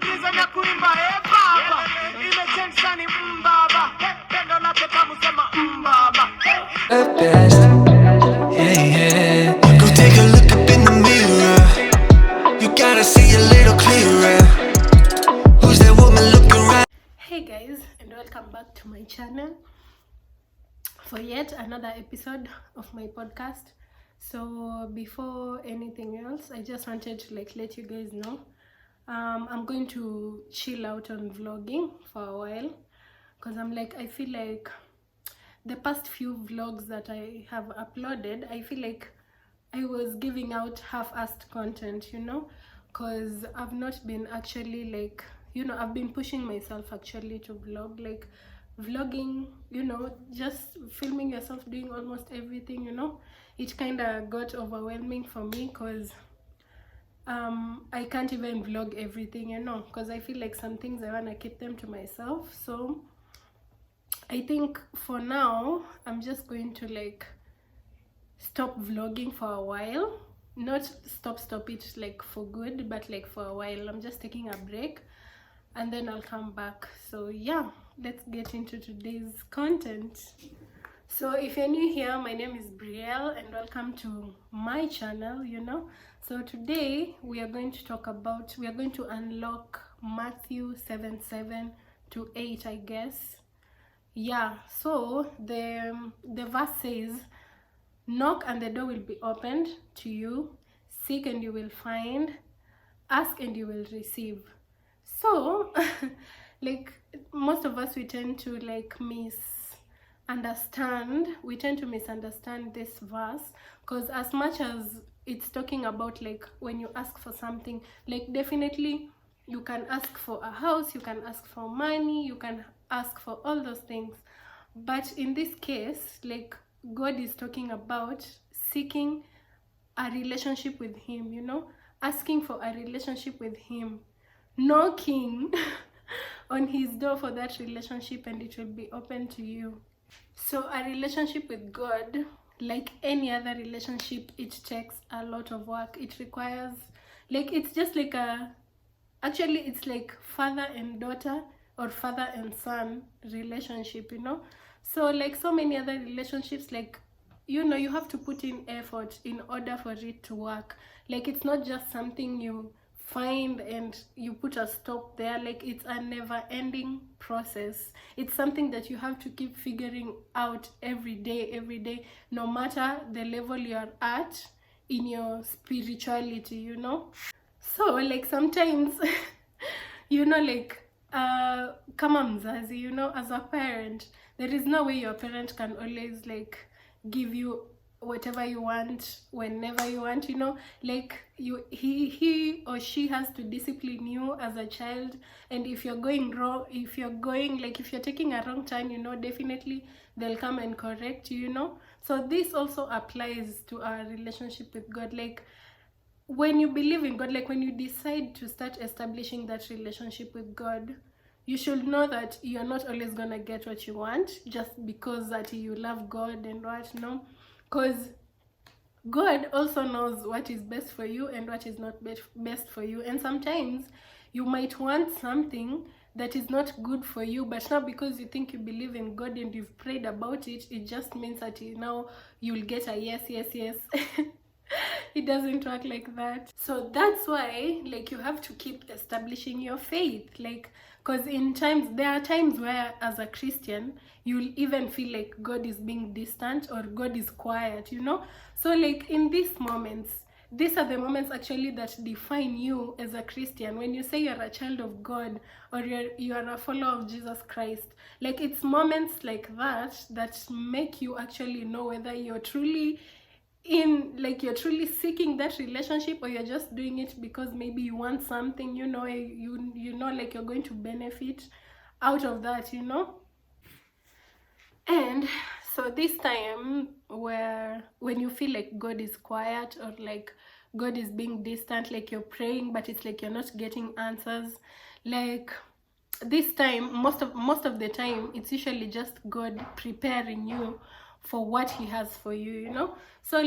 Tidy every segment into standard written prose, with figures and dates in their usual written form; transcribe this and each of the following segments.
Nizanya kuimba baba imechansa ni mbaba pendo lake tamu sema mbaba the best. Yeah. Go take a look up in the mirror. You gotta see a little clearer. Who's that woman looking right? Hey guys, and welcome back to my channel for yet another episode of my podcast. So before anything else, I just wanted to let you guys know I'm going to chill out on vlogging for a while, because I feel like the past few vlogs that I have uploaded, I feel like I was giving out half-assed content, because I've not been actually I've been pushing myself actually to vlog, vlogging, just filming yourself doing almost everything, it kind of got overwhelming for me, because I can't even vlog everything, because I feel like some things I want to keep them to myself. So I think for now I'm just going to stop vlogging for a while. Not stop it for good, but for a while. I'm just taking a break and then I'll come back. So yeah, let's get into today's content. So if you're new here, my name is Brielle and welcome to my channel. So today we are going to unlock Matthew 7:7 to 8, I guess. Yeah, so the verse says, knock and the door will be opened to you, seek and you will find, ask and you will receive. So most of us, we tend to misunderstand this verse, because as much as it's talking about when you ask for something, definitely you can ask for a house, you can ask for money, you can ask for all those things, but in this case, God is talking about seeking a relationship with him, asking for a relationship with him, knocking on his door for that relationship, and it will be open to you. So a relationship with God, like any other relationship, it takes a lot of work. It requires it's just actually it's like father and daughter or father and son relationship, so so many other relationships, you have to put in effort in order for it to work. It's not just something you find and you put a stop there. It's a never-ending process. It's something that you have to keep figuring out every day, no matter the level you're at in your spirituality, so sometimes kama mzazi, as a parent, there is no way your parent can always give you whatever you want whenever you want, he or she has to discipline you as a child. And if you're going wrong, if you're taking a wrong turn, definitely they'll come and correct you, so this also applies to our relationship with God. When you believe in God, when you decide to start establishing that relationship with God, you should know that you're not always gonna get what you want just because that you love God and what, no, because God also knows what is best for you and what is not best for you. And sometimes you might want something that is not good for you, but not because you think you believe in God and you've prayed about it, it just means that now you'll get a yes. It doesn't work like that. So that's why you have to keep establishing your faith, because there are times where as a Christian you'll even feel like God is being distant or God is quiet, so in these moments, these are the moments actually that define you as a Christian. When you say you're a child of God or you are a follower of Jesus Christ, it's moments like that make you actually know whether you're truly you're truly seeking that relationship, or you're just doing it because maybe you want something, you're going to benefit out of that, And so this time when you feel like God is quiet, or God is being distant, you're praying but it's you're not getting answers, this time, most of the time, it's usually just God preparing you for what he has for you, so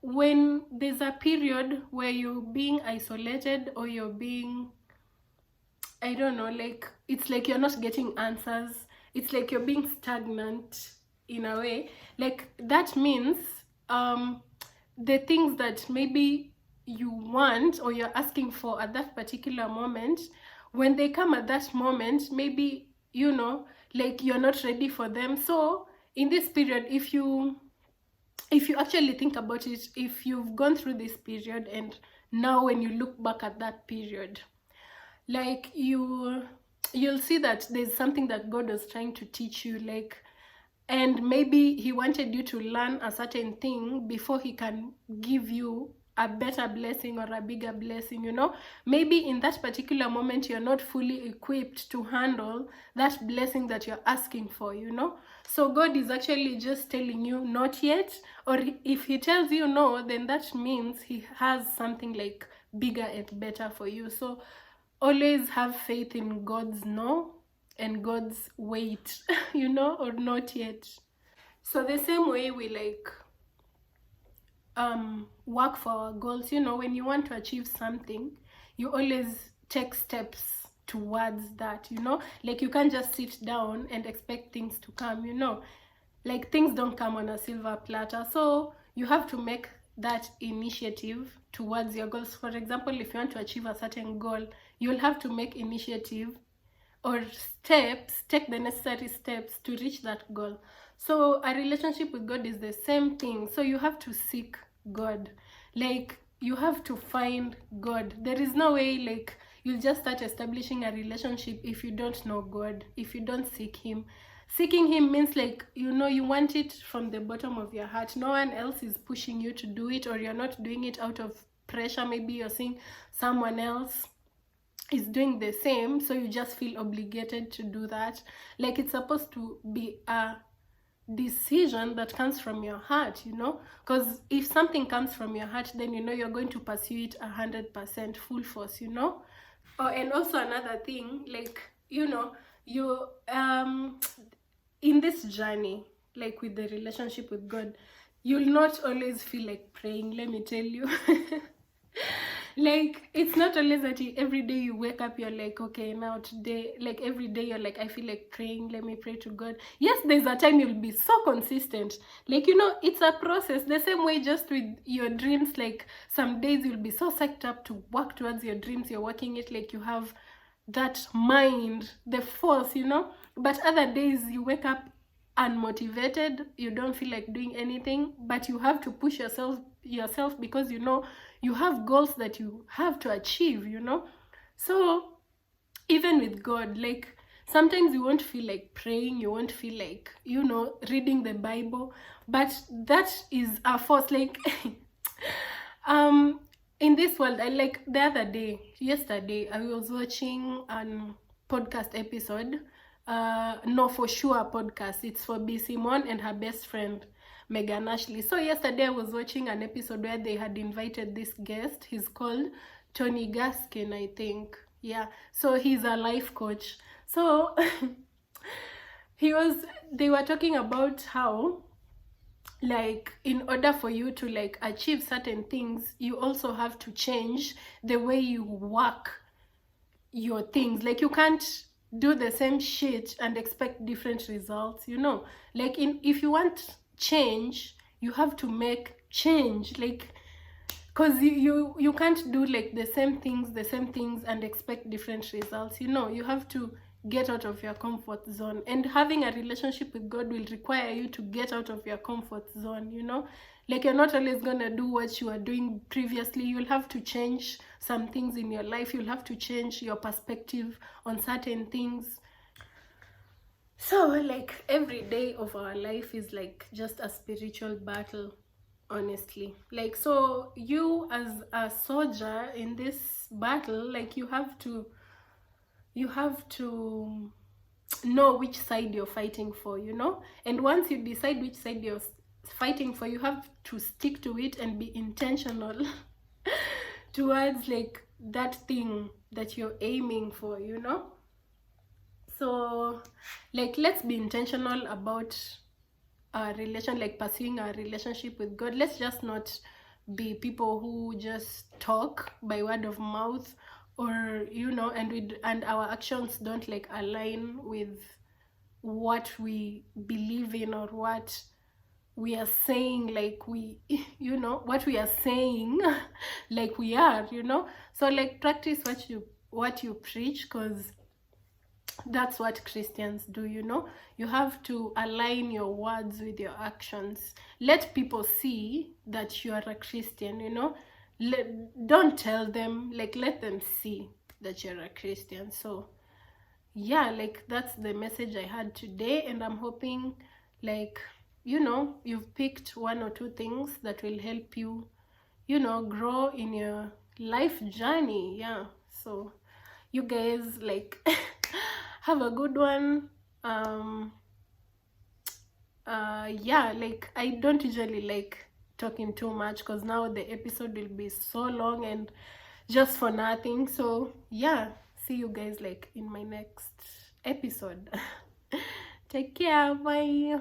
when there's a period where you're being isolated or you're being I don't know, like it's like you're not getting answers. It's like you're being stagnant in a way. Like that means the things that maybe you want or you're asking for at that particular moment, when they come at that moment, maybe, you know, like you're not ready for them. So in this period, if you actually think about it, if you've gone through this period and now when you look back at that period, like you'll see that there's something that God was trying to teach you, like, and maybe he wanted you to learn a certain thing before he can give you a better blessing or a bigger blessing, you know. Maybe in that particular moment you're not fully equipped to handle that blessing that you're asking for, you know. So God is actually just telling you not yet, or if he tells you no, then that means he has something like bigger and better for you. So always have faith in God's no and God's wait, you know, or not yet. So the same way we like work for our goals, you know, when you want to achieve something, you always take steps towards that, you know. Like you can't just sit down and expect things to come, you know. Like things don't come on a silver platter. So you have to make that initiative towards your goals. For example, if you want to achieve a certain goal, you'll have to make initiative or steps, take the necessary steps to reach that goal. So a relationship with God is the same thing. So you have to seek God. Like you have to find God. There is no way like you'll just start establishing a relationship if you don't know God, if you don't seek him. Seeking him means like, you know, you want it from the bottom of your heart. No one else is pushing you to do it, or you're not doing it out of pressure. Maybe you're seeing someone else is doing the same, so you just feel obligated to do that. Like it's supposed to be a decision that comes from your heart, you know, because if something comes from your heart, then you know you're going to pursue it 100% full force, you know. Oh, and also another thing, like, you know, you in this journey, like with the relationship with God, you'll not always feel like praying, let me tell you. Like it's not always that every day you wake up you're like, okay, now today, like every day you're like, I feel like praying, let me pray to God. Yes, there's a time you'll be so consistent, like, you know, it's a process. The same way just with your dreams, like some days you'll be so psyched up to work towards your dreams, you're working it, like you have that mind, the force, you know. But other days you wake up unmotivated, you don't feel like doing anything, but you have to push yourself because you know you have goals that you have to achieve, you know. So even with God, like sometimes you won't feel like praying, you won't feel like, you know, reading the Bible, but that is a force. Like in this world, I like yesterday I was watching an podcast episode, No For Sure podcast. It's for B. Simone and her best friend Megan Ashley. So yesterday I was watching an episode where they had invited this guest. He's called Tony Gaskin, I think. Yeah, so he's a life coach. So they were talking about how, like, in order for you to like achieve certain things, you also have to change the way you work your things. Like you can't do the same shit and expect different results, you know. Like if you want change, you have to make change, like, because you can't do like the same things and expect different results, you know. You have to get out of your comfort zone, and having a relationship with God will require you to get out of your comfort zone, you know. Like you're not always gonna do what you were doing previously. You'll have to change some things in your life. You'll have to change your perspective on certain things. So like every day of our life is like just a spiritual battle, honestly. Like, so you as a soldier in this battle, like you have to know which side you're fighting for, you know. And once you decide which side you're fighting for, you have to stick to it and be intentional towards like that thing that you're aiming for, you know. So like let's be intentional about our like pursuing our relationship with God. Let's just not be people who just talk by word of mouth, or and our actions don't like align with what we believe in, or what we are saying, like we what we are saying like we are, so like practice what you preach, because that's what Christians do. You have to align your words with your actions. Let people see that you are a Christian. Don't tell them, like let them see that you're a Christian. So yeah, like that's the message I had today, and I'm hoping like you've picked one or two things that will help you grow in your life journey. Yeah, so you guys like have a good one. Yeah, like I don't usually like talking too much, because now the episode will be so long and just for nothing. So yeah, see you guys like in my next episode. Take care, bye.